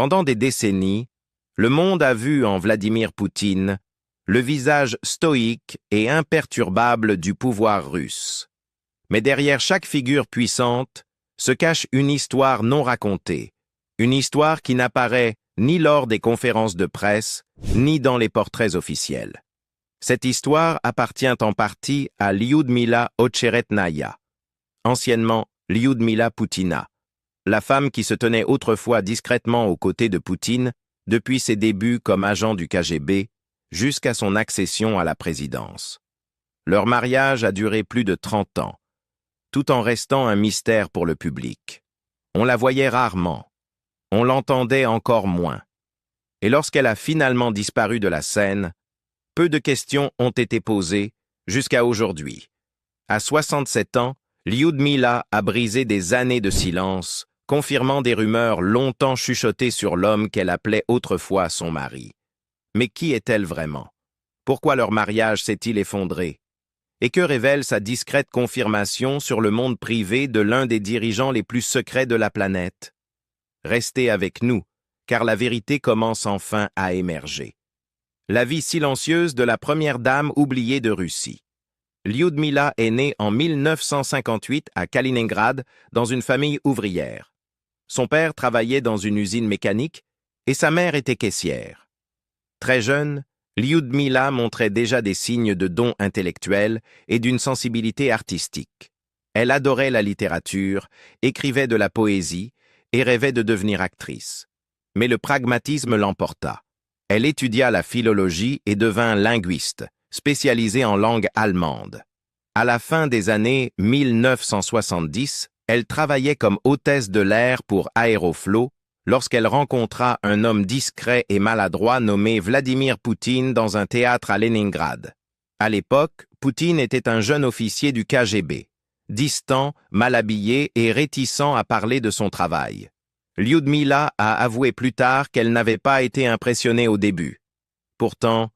Pendant des décennies, le monde a vu en Vladimir Poutine le visage stoïque et imperturbable du pouvoir russe. Mais derrière chaque figure puissante se cache une histoire non racontée, une histoire qui n'apparaît ni lors des conférences de presse, ni dans les portraits officiels. Cette histoire appartient en partie à Lyudmila Ocheretnaya, anciennement Lyudmila Poutina, la femme qui se tenait autrefois discrètement aux côtés de Poutine depuis ses débuts comme agent du KGB jusqu'à son accession à la présidence. Leur mariage a duré plus de 30 ans, tout en restant un mystère pour le public. On la voyait rarement, on l'entendait encore moins. Et lorsqu'elle a finalement disparu de la scène, peu de questions ont été posées jusqu'à aujourd'hui. À 67 ans, Lyudmila a brisé des années de silence, confirmant des rumeurs longtemps chuchotées sur l'homme qu'elle appelait autrefois son mari. Mais qui est-elle vraiment? Pourquoi leur mariage s'est-il effondré? Et que révèle sa discrète confirmation sur le monde privé de l'un des dirigeants les plus secrets de la planète? Restez avec nous, car la vérité commence enfin à émerger. La vie silencieuse de la première dame oubliée de Russie. Lyudmila est née en 1958 à Kaliningrad dans une famille ouvrière. Son père travaillait dans une usine mécanique et sa mère était caissière. Très jeune, Lyudmila montrait déjà des signes de dons intellectuels et d'une sensibilité artistique. Elle adorait la littérature, écrivait de la poésie et rêvait de devenir actrice. Mais le pragmatisme l'emporta. Elle étudia la philologie et devint linguiste, spécialisée en langue allemande. À la fin des années 1970, elle travaillait comme hôtesse de l'air pour Aeroflot lorsqu'elle rencontra un homme discret et maladroit nommé Vladimir Poutine dans un théâtre à Leningrad. À l'époque, Poutine était un jeune officier du KGB, distant, mal habillé et réticent à parler de son travail. Lyudmila a avoué plus tard qu'elle n'avait pas été impressionnée au début. Pourtant,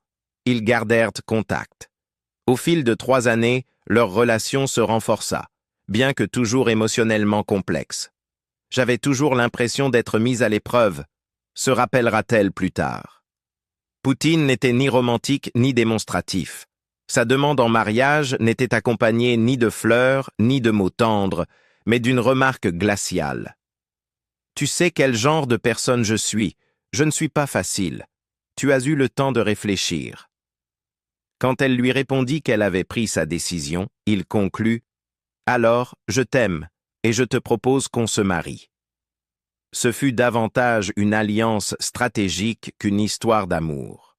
ils gardèrent contact. Au fil de 3 années, leur relation se renforça, bien que toujours émotionnellement complexe. J'avais toujours l'impression d'être mise à l'épreuve, se rappellera-t-elle plus tard. Poutine n'était ni romantique ni démonstratif. Sa demande en mariage n'était accompagnée ni de fleurs, ni de mots tendres, mais d'une remarque glaciale. « Tu sais quel genre de personne je ne suis pas facile. Tu as eu le temps de réfléchir. » Quand elle lui répondit qu'elle avait pris sa décision, il conclut « Alors, je t'aime, et je te propose qu'on se marie. » Ce fut davantage une alliance stratégique qu'une histoire d'amour.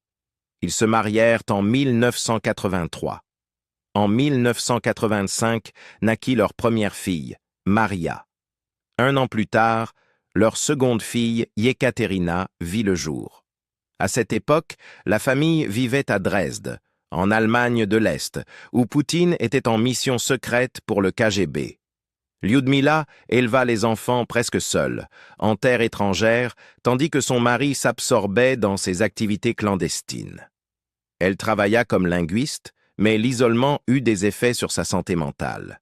Ils se marièrent en 1983. En 1985 naquit leur première fille, Maria. 1 an plus tard, leur seconde fille, Yekaterina, vit le jour. À cette époque, la famille vivait à Dresde, en Allemagne de l'Est, où Poutine était en mission secrète pour le KGB. Lyudmila éleva les enfants presque seule, en terre étrangère, tandis que son mari s'absorbait dans ses activités clandestines. Elle travailla comme linguiste, mais l'isolement eut des effets sur sa santé mentale.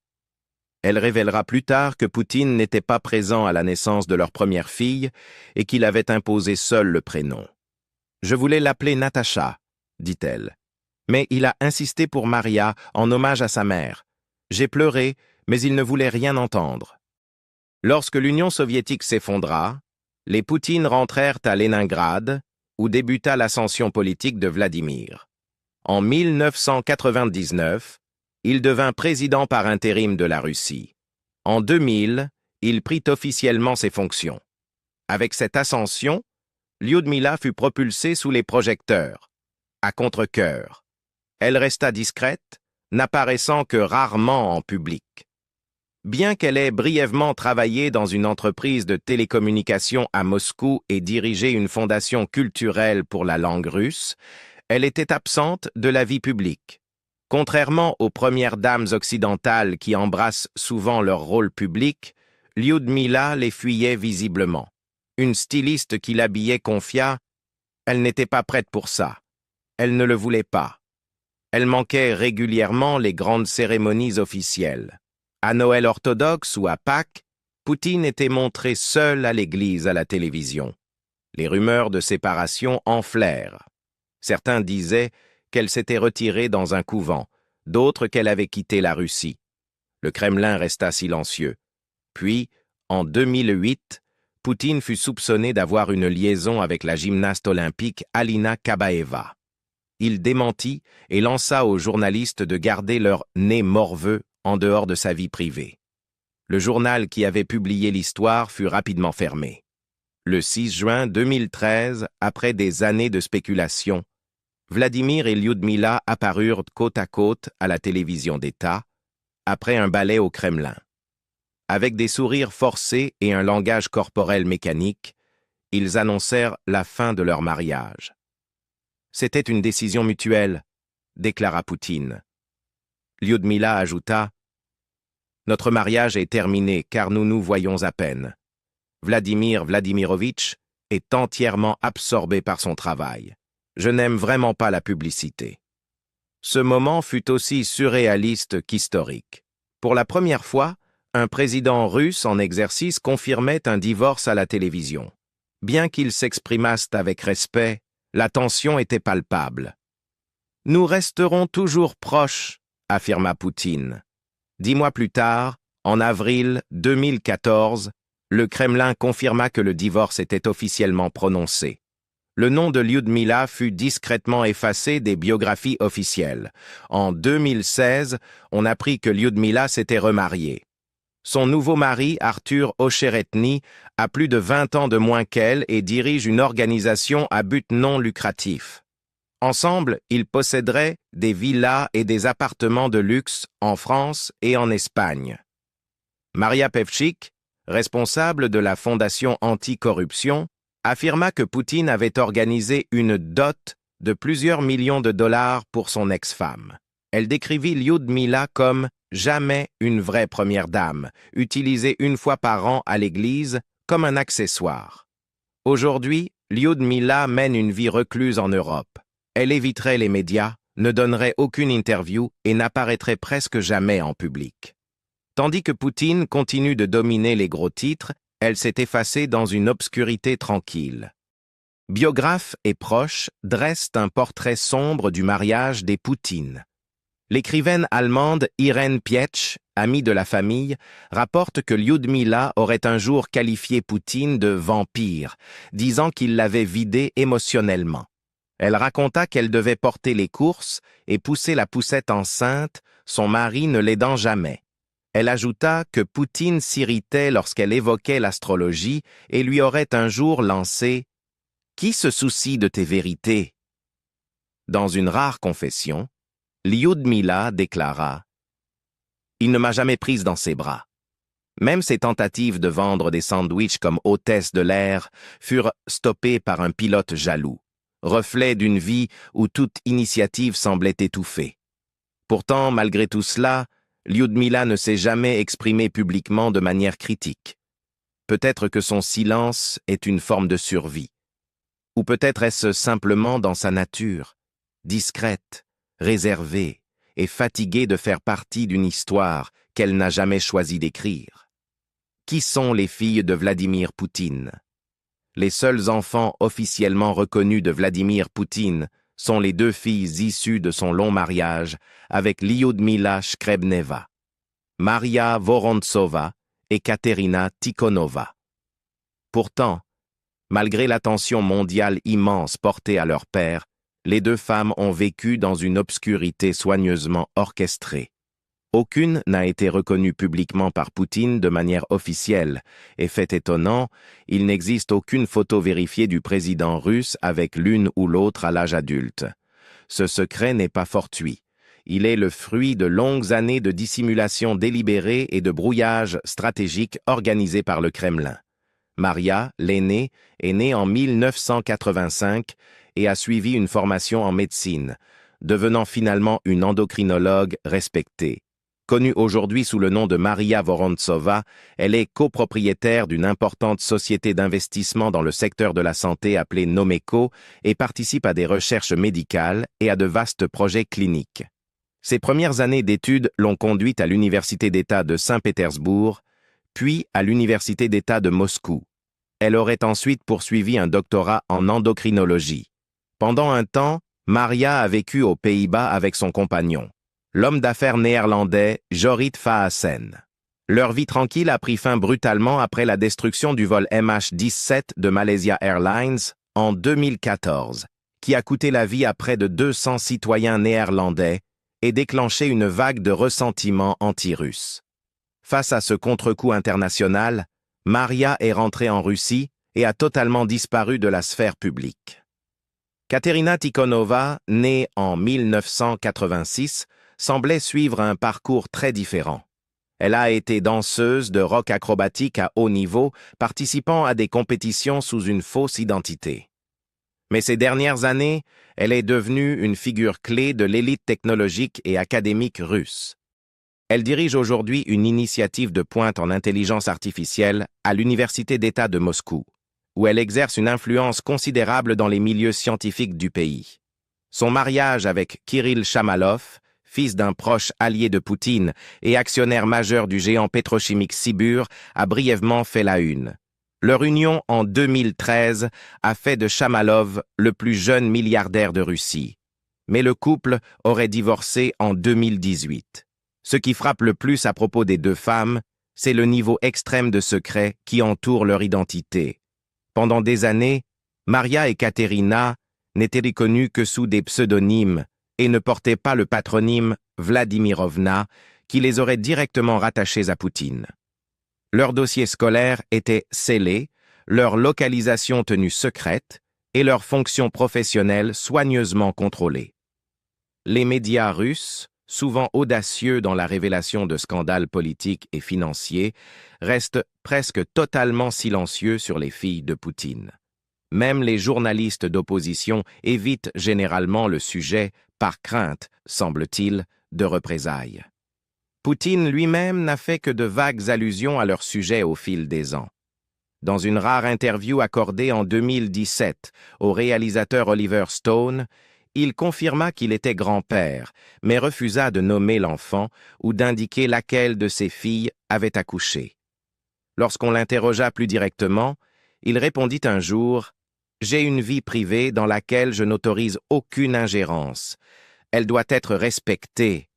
Elle révélera plus tard que Poutine n'était pas présent à la naissance de leur première fille et qu'il avait imposé seul le prénom. « Je voulais l'appeler Natacha », dit-elle. Mais il a insisté pour Maria en hommage à sa mère. J'ai pleuré, mais il ne voulait rien entendre. Lorsque l'Union soviétique s'effondra, les Poutines rentrèrent à Leningrad, où débuta l'ascension politique de Vladimir. En 1999, il devint président par intérim de la Russie. En 2000, il prit officiellement ses fonctions. Avec cette ascension, Lyudmila fut propulsée sous les projecteurs, à contre-cœur. Elle resta discrète, n'apparaissant que rarement en public. Bien qu'elle ait brièvement travaillé dans une entreprise de télécommunications à Moscou et dirigé une fondation culturelle pour la langue russe, elle était absente de la vie publique. Contrairement aux premières dames occidentales qui embrassent souvent leur rôle public, Lyudmila les fuyait visiblement. Une styliste qui l'habillait confia « Elle n'était pas prête pour ça. Elle ne le voulait pas. » Elle manquait régulièrement les grandes cérémonies officielles. À Noël orthodoxe ou à Pâques, Poutine était montré seul à l'église à la télévision. Les rumeurs de séparation enflèrent. Certains disaient qu'elle s'était retirée dans un couvent, d'autres qu'elle avait quitté la Russie. Le Kremlin resta silencieux. Puis, en 2008, Poutine fut soupçonné d'avoir une liaison avec la gymnaste olympique Alina Kabaeva. Il démentit et lança aux journalistes de garder leur nez morveux en dehors de sa vie privée. Le journal qui avait publié l'histoire fut rapidement fermé. Le 6 juin 2013, après des années de spéculation, Vladimir et Lyudmila apparurent côte à côte à la télévision d'État, après un ballet au Kremlin. Avec des sourires forcés et un langage corporel mécanique, ils annoncèrent la fin de leur mariage. C'était une décision mutuelle, déclara Poutine. Lyudmila ajouta « Notre mariage est terminé car nous nous voyons à peine. Vladimir Vladimirovitch est entièrement absorbé par son travail. Je n'aime vraiment pas la publicité. » Ce moment fut aussi surréaliste qu'historique. Pour la première fois, un président russe en exercice confirmait un divorce à la télévision. Bien qu'ils s'exprimassent avec respect, la tension était palpable. « Nous resterons toujours proches », affirma Poutine. 10 mois plus tard, en avril 2014, le Kremlin confirma que le divorce était officiellement prononcé. Le nom de Lyudmila fut discrètement effacé des biographies officielles. En 2016, on apprit que Lyudmila s'était remariée. Son nouveau mari, Arthur Ocheretny, a plus de 20 ans de moins qu'elle et dirige une organisation à but non lucratif. Ensemble, ils posséderaient des villas et des appartements de luxe en France et en Espagne. Maria Pevchik, responsable de la Fondation anticorruption, affirma que Poutine avait organisé une dot de plusieurs millions de dollars pour son ex-femme. Elle décrivit Lyudmila comme « jamais une vraie première dame, utilisée une fois par an à l'église comme un accessoire ». Aujourd'hui, Lyudmila mène une vie recluse en Europe. Elle éviterait les médias, ne donnerait aucune interview et n'apparaîtrait presque jamais en public. Tandis que Poutine continue de dominer les gros titres, elle s'est effacée dans une obscurité tranquille. Biographes et proches dressent un portrait sombre du mariage des Poutines. L'écrivaine allemande Irène Pietsch, amie de la famille, rapporte que Lyudmila aurait un jour qualifié Poutine de vampire, disant qu'il l'avait vidé émotionnellement. Elle raconta qu'elle devait porter les courses et pousser la poussette enceinte, son mari ne l'aidant jamais. Elle ajouta que Poutine s'irritait lorsqu'elle évoquait l'astrologie et lui aurait un jour lancé « Qui se soucie de tes vérités ?» Dans une rare confession, Lyudmila déclara « Il ne m'a jamais prise dans ses bras. » Même ses tentatives de vendre des sandwichs comme hôtesse de l'air furent stoppées par un pilote jaloux, reflet d'une vie où toute initiative semblait étouffée. Pourtant, malgré tout cela, Lyudmila ne s'est jamais exprimée publiquement de manière critique. Peut-être que son silence est une forme de survie. Ou peut-être est-ce simplement dans sa nature, discrète, réservée et fatiguée de faire partie d'une histoire qu'elle n'a jamais choisi d'écrire. Qui sont les filles de Vladimir Poutine? Les seuls enfants officiellement reconnus de Vladimir Poutine sont les 2 filles issues de son long mariage avec Lyudmila Shkrebneva, Maria Vorontsova et Katerina Tikhonova. Pourtant, malgré l'attention mondiale immense portée à leur père, les 2 femmes ont vécu dans une obscurité soigneusement orchestrée. Aucune n'a été reconnue publiquement par Poutine de manière officielle, et fait étonnant, il n'existe aucune photo vérifiée du président russe avec l'une ou l'autre à l'âge adulte. Ce secret n'est pas fortuit. Il est le fruit de longues années de dissimulation délibérée et de brouillage stratégique organisé par le Kremlin. Maria, l'aînée, est née en 1985 et a suivi une formation en médecine, devenant finalement une endocrinologue respectée. Connue aujourd'hui sous le nom de Maria Vorontsova, elle est copropriétaire d'une importante société d'investissement dans le secteur de la santé appelée Nomeco et participe à des recherches médicales et à de vastes projets cliniques. Ses premières années d'études l'ont conduite à l'Université d'État de Saint-Pétersbourg, puis à l'Université d'État de Moscou. elle aurait ensuite poursuivi un doctorat en endocrinologie. Pendant un temps, Maria a vécu aux Pays-Bas avec son compagnon, l'homme d'affaires néerlandais Jorrit Vaassen. Leur vie tranquille a pris fin brutalement après la destruction du vol MH17 de Malaysia Airlines en 2014, qui a coûté la vie à près de 200 citoyens néerlandais et déclenché une vague de ressentiment anti-russe. Face à ce contre-coup international, Maria est rentrée en Russie et a totalement disparu de la sphère publique. Katerina Tikhonova, née en 1986, semblait suivre un parcours très différent. Elle a été danseuse de rock acrobatique à haut niveau, participant à des compétitions sous une fausse identité. Mais ces dernières années, elle est devenue une figure clé de l'élite technologique et académique russe. Elle dirige aujourd'hui une initiative de pointe en intelligence artificielle à l'Université d'État de Moscou, où elle exerce une influence considérable dans les milieux scientifiques du pays. Son mariage avec Kirill Shamalov, fils d'un proche allié de Poutine et actionnaire majeur du géant pétrochimique Sibur, a brièvement fait la une. Leur union en 2013 a fait de Shamalov le plus jeune milliardaire de Russie. Mais le couple aurait divorcé en 2018. Ce qui frappe le plus à propos des deux femmes, c'est le niveau extrême de secret qui entoure leur identité. Pendant des années, Maria et Katerina n'étaient reconnues que sous des pseudonymes et ne portaient pas le patronyme Vladimirovna qui les aurait directement rattachées à Poutine. Leur dossier scolaire était scellé, leur localisation tenue secrète et leurs fonctions professionnelles soigneusement contrôlées. Les médias russes, souvent audacieux dans la révélation de scandales politiques et financiers, restent presque totalement silencieux sur les filles de Poutine. Même les journalistes d'opposition évitent généralement le sujet par crainte, semble-t-il, de représailles. Poutine lui-même n'a fait que de vagues allusions à leur sujet au fil des ans. Dans une rare interview accordée en 2017 au réalisateur Oliver Stone, il confirma qu'il était grand-père, mais refusa de nommer l'enfant ou d'indiquer laquelle de ses filles avait accouché. Lorsqu'on l'interrogea plus directement, il répondit un jour « J'ai une vie privée dans laquelle je n'autorise aucune ingérence. Elle doit être respectée. »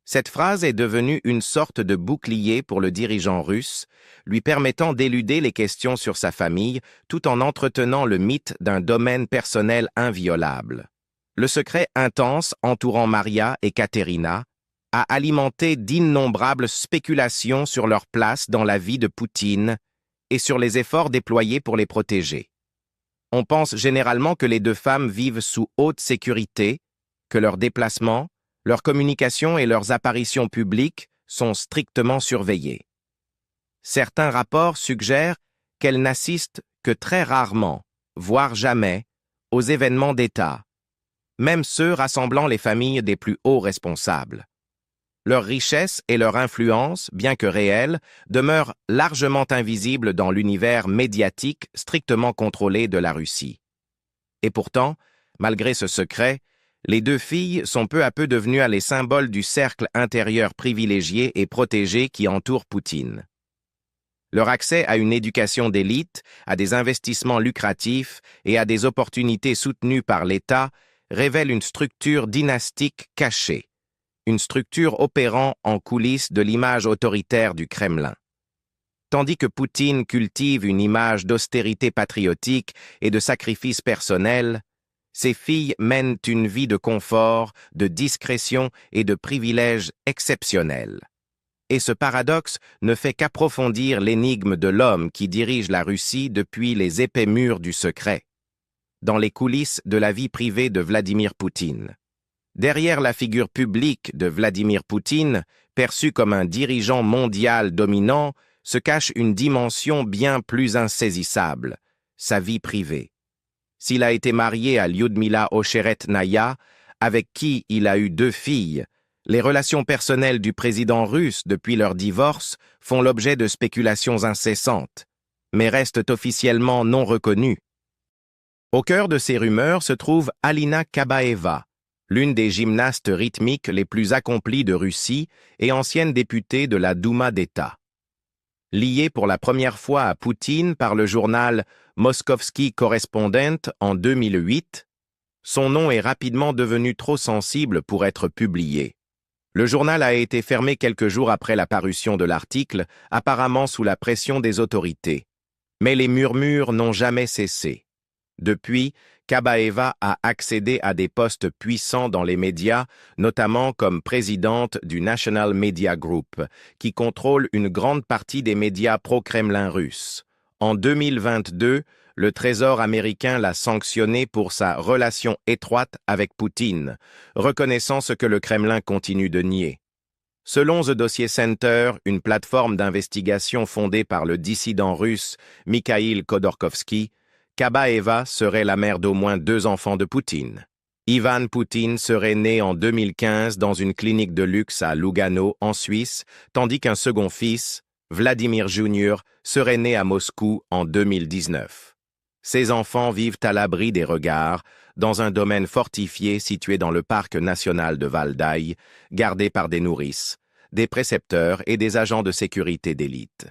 Cette phrase est devenue une sorte de bouclier pour le dirigeant russe, lui permettant d'éluder les questions sur sa famille tout en entretenant le mythe d'un domaine personnel inviolable. Le secret intense entourant Maria et Katerina a alimenté d'innombrables spéculations sur leur place dans la vie de Poutine et sur les efforts déployés pour les protéger. On pense généralement que les deux femmes vivent sous haute sécurité, que leurs déplacements, leurs communications et leurs apparitions publiques sont strictement surveillées. Certains rapports suggèrent qu'elles n'assistent que très rarement, voire jamais, aux événements d'État, même ceux rassemblant les familles des plus hauts responsables. Leur richesse et leur influence, bien que réelles, demeurent largement invisibles dans l'univers médiatique strictement contrôlé de la Russie. Et pourtant, malgré ce secret, les deux filles sont peu à peu devenues les symboles du cercle intérieur privilégié et protégé qui entoure Poutine. Leur accès à une éducation d'élite, à des investissements lucratifs et à des opportunités soutenues par l'État révèle une structure dynastique cachée, une structure opérant en coulisses de l'image autoritaire du Kremlin. Tandis que Poutine cultive une image d'austérité patriotique et de sacrifice personnel, ces filles mènent une vie de confort, de discrétion et de privilèges exceptionnels. Et ce paradoxe ne fait qu'approfondir l'énigme de l'homme qui dirige la Russie depuis les épais murs du secret, dans les coulisses de la vie privée de Vladimir Poutine. Derrière la figure publique de Vladimir Poutine, perçu comme un dirigeant mondial dominant, se cache une dimension bien plus insaisissable, sa vie privée. S'il a été marié à Lyudmila Ocheretnaya, avec qui il a eu 2 filles, les relations personnelles du président russe depuis leur divorce font l'objet de spéculations incessantes, mais restent officiellement non reconnues. Au cœur de ces rumeurs se trouve Alina Kabaeva, l'une des gymnastes rythmiques les plus accomplies de Russie et ancienne députée de la Douma d'État. Lié pour la première fois à Poutine par le journal Moskovski Correspondent en 2008, son nom est rapidement devenu trop sensible pour être publié. Le journal a été fermé quelques jours après la parution de l'article, apparemment sous la pression des autorités. Mais les murmures n'ont jamais cessé. Depuis, Kabaeva a accédé à des postes puissants dans les médias, notamment comme présidente du National Media Group, qui contrôle une grande partie des médias pro-Kremlin russes. En 2022, le Trésor américain l'a sanctionné pour sa relation étroite avec Poutine, reconnaissant ce que le Kremlin continue de nier. Selon The Dossier Center, une plateforme d'investigation fondée par le dissident russe Mikhail Khodorkovsky, Kabaeva serait la mère d'au moins 2 enfants de Poutine. Ivan Poutine serait né en 2015 dans une clinique de luxe à Lugano, en Suisse, tandis qu'un second fils, Vladimir Jr., serait né à Moscou en 2019. Ces enfants vivent à l'abri des regards, dans un domaine fortifié situé dans le parc national de Valdai, gardé par des nourrices, des précepteurs et des agents de sécurité d'élite.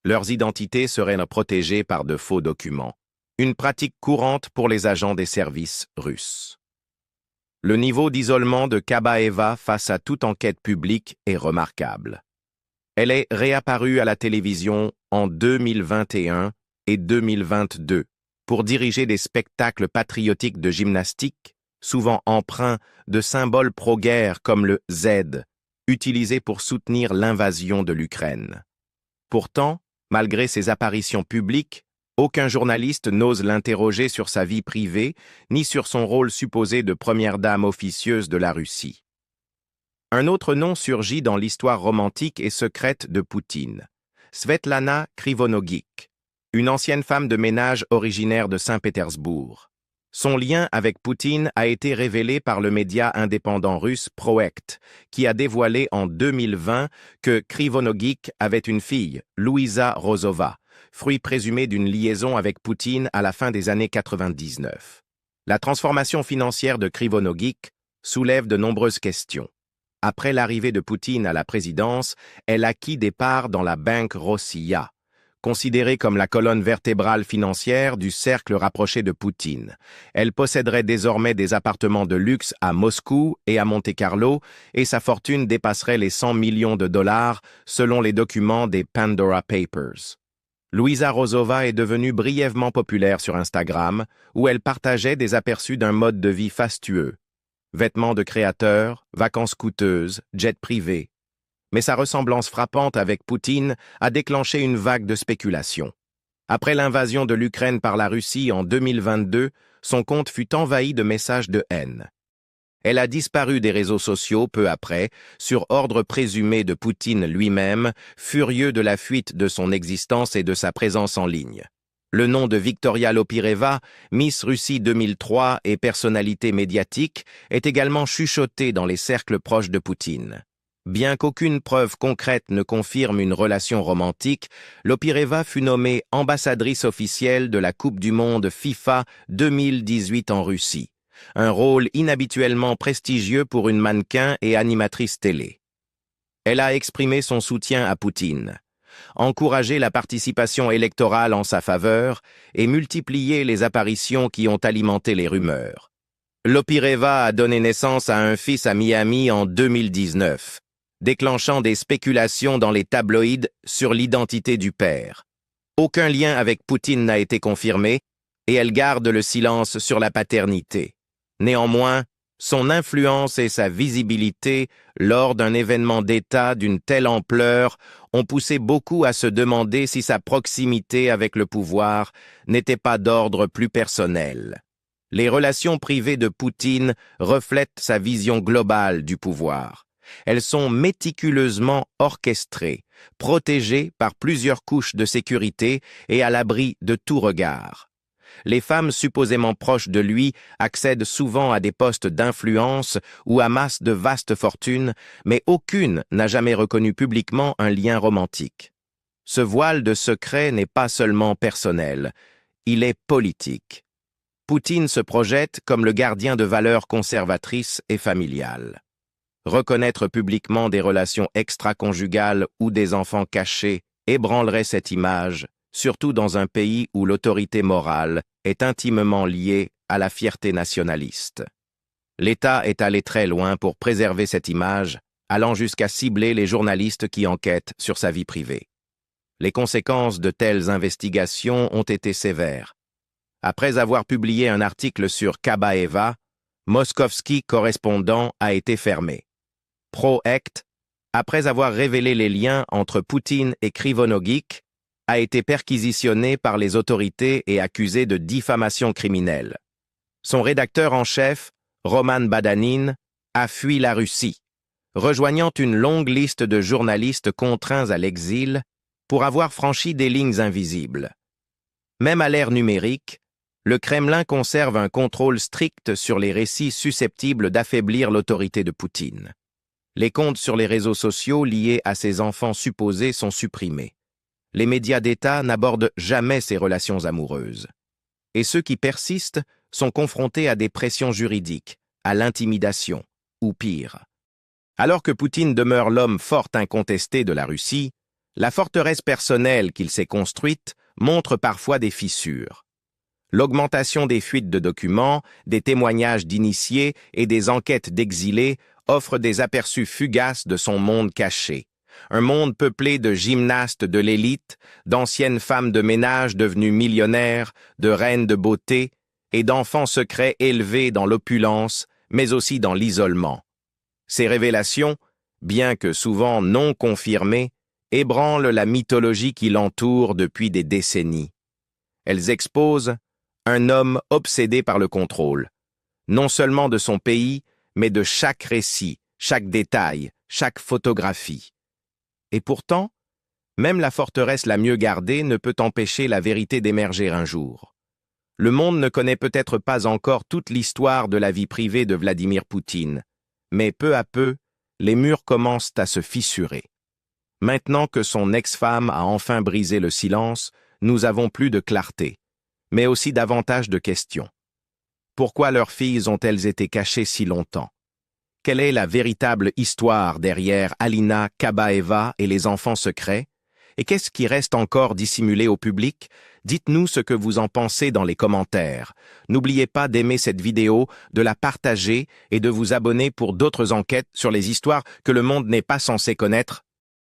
Leurs identités seraient protégées par de faux documents, une pratique courante pour les agents des services russes. Le niveau d'isolement de Kabaeva face à toute enquête publique est remarquable. Elle est réapparue à la télévision en 2021 et 2022 pour diriger des spectacles patriotiques de gymnastique, souvent empreints de symboles pro-guerre comme le Z, utilisé pour soutenir l'invasion de l'Ukraine. Pourtant, malgré ses apparitions publiques, aucun journaliste n'ose l'interroger sur sa vie privée, ni sur son rôle supposé de première dame officieuse de la Russie. Un autre nom surgit dans l'histoire romantique et secrète de Poutine, Svetlana Krivonogik, une ancienne femme de ménage originaire de Saint-Pétersbourg. Son lien avec Poutine a été révélé par le média indépendant russe Proekt, qui a dévoilé en 2020 que Krivonogik avait une fille, Luisa Rozova, fruit présumé d'une liaison avec Poutine à la fin des années 99. La transformation financière de Krivonogik soulève de nombreuses questions. Après l'arrivée de Poutine à la présidence, elle acquit des parts dans la Banque Rossiya, considérée comme la colonne vertébrale financière du cercle rapproché de Poutine. Elle posséderait désormais des appartements de luxe à Moscou et à Monte-Carlo, et sa fortune dépasserait les 100 millions de dollars selon les documents des Pandora Papers. Luisa Rozova est devenue brièvement populaire sur Instagram, où elle partageait des aperçus d'un mode de vie fastueux. Vêtements de créateurs, vacances coûteuses, jets privés. Mais sa ressemblance frappante avec Poutine a déclenché une vague de spéculation. Après l'invasion de l'Ukraine par la Russie en 2022, son compte fut envahi de messages de haine. Elle a disparu des réseaux sociaux peu après, sur ordre présumé de Poutine lui-même, furieux de la fuite de son existence et de sa présence en ligne. Le nom de Victoria Lopireva, Miss Russie 2003 et personnalité médiatique, est également chuchoté dans les cercles proches de Poutine. Bien qu'aucune preuve concrète ne confirme une relation romantique, Lopireva fut nommée ambassadrice officielle de la Coupe du Monde FIFA 2018 en Russie. Un rôle inhabituellement prestigieux pour une mannequin et animatrice télé. Elle a exprimé son soutien à Poutine, encouragé la participation électorale en sa faveur et multiplié les apparitions qui ont alimenté les rumeurs. Lopireva a donné naissance à un fils à Miami en 2019, déclenchant des spéculations dans les tabloïds sur l'identité du père. Aucun lien avec Poutine n'a été confirmé et elle garde le silence sur la paternité. Néanmoins, son influence et sa visibilité lors d'un événement d'État d'une telle ampleur ont poussé beaucoup à se demander si sa proximité avec le pouvoir n'était pas d'ordre plus personnel. Les relations privées de Poutine reflètent sa vision globale du pouvoir. Elles sont méticuleusement orchestrées, protégées par plusieurs couches de sécurité et à l'abri de tout regard. Les femmes supposément proches de lui accèdent souvent à des postes d'influence ou amassent de vastes fortunes, mais aucune n'a jamais reconnu publiquement un lien romantique. Ce voile de secret n'est pas seulement personnel, il est politique. Poutine se projette comme le gardien de valeurs conservatrices et familiales. Reconnaître publiquement des relations extra-conjugales ou des enfants cachés ébranlerait cette image, surtout dans un pays où l'autorité morale est intimement liée à la fierté nationaliste. L'État est allé très loin pour préserver cette image, allant jusqu'à cibler les journalistes qui enquêtent sur sa vie privée. Les conséquences de telles investigations ont été sévères. Après avoir publié un article sur Kabaeva, Moskovski correspondant a été fermé. Proect, après avoir révélé les liens entre Poutine et Krivonogik, a été perquisitionné par les autorités et accusé de diffamation criminelle. Son rédacteur en chef, Roman Badanin, a fui la Russie, rejoignant une longue liste de journalistes contraints à l'exil pour avoir franchi des lignes invisibles. Même à l'ère numérique, le Kremlin conserve un contrôle strict sur les récits susceptibles d'affaiblir l'autorité de Poutine. Les comptes sur les réseaux sociaux liés à ses enfants supposés sont supprimés. Les médias d'État n'abordent jamais ces relations amoureuses. Et ceux qui persistent sont confrontés à des pressions juridiques, à l'intimidation, ou pire. Alors que Poutine demeure l'homme fort incontesté de la Russie, la forteresse personnelle qu'il s'est construite montre parfois des fissures. L'augmentation des fuites de documents, des témoignages d'initiés et des enquêtes d'exilés offre des aperçus fugaces de son monde caché. Un monde peuplé de gymnastes de l'élite, d'anciennes femmes de ménage devenues millionnaires, de reines de beauté et d'enfants secrets élevés dans l'opulence, mais aussi dans l'isolement. Ces révélations, bien que souvent non confirmées, ébranlent la mythologie qui l'entoure depuis des décennies. Elles exposent un homme obsédé par le contrôle, non seulement de son pays, mais de chaque récit, chaque détail, chaque photographie. Et pourtant, même la forteresse la mieux gardée ne peut empêcher la vérité d'émerger un jour. Le monde ne connaît peut-être pas encore toute l'histoire de la vie privée de Vladimir Poutine, mais peu à peu, les murs commencent à se fissurer. Maintenant que son ex-femme a enfin brisé le silence, nous avons plus de clarté, mais aussi davantage de questions. Pourquoi leurs filles ont-elles été cachées si longtemps? Quelle est la véritable histoire derrière Alina Kabaeva et les enfants secrets? Et qu'est-ce qui reste encore dissimulé au public? Dites-nous ce que vous en pensez dans les commentaires. N'oubliez pas d'aimer cette vidéo, de la partager et de vous abonner pour d'autres enquêtes sur les histoires que le monde n'est pas censé connaître.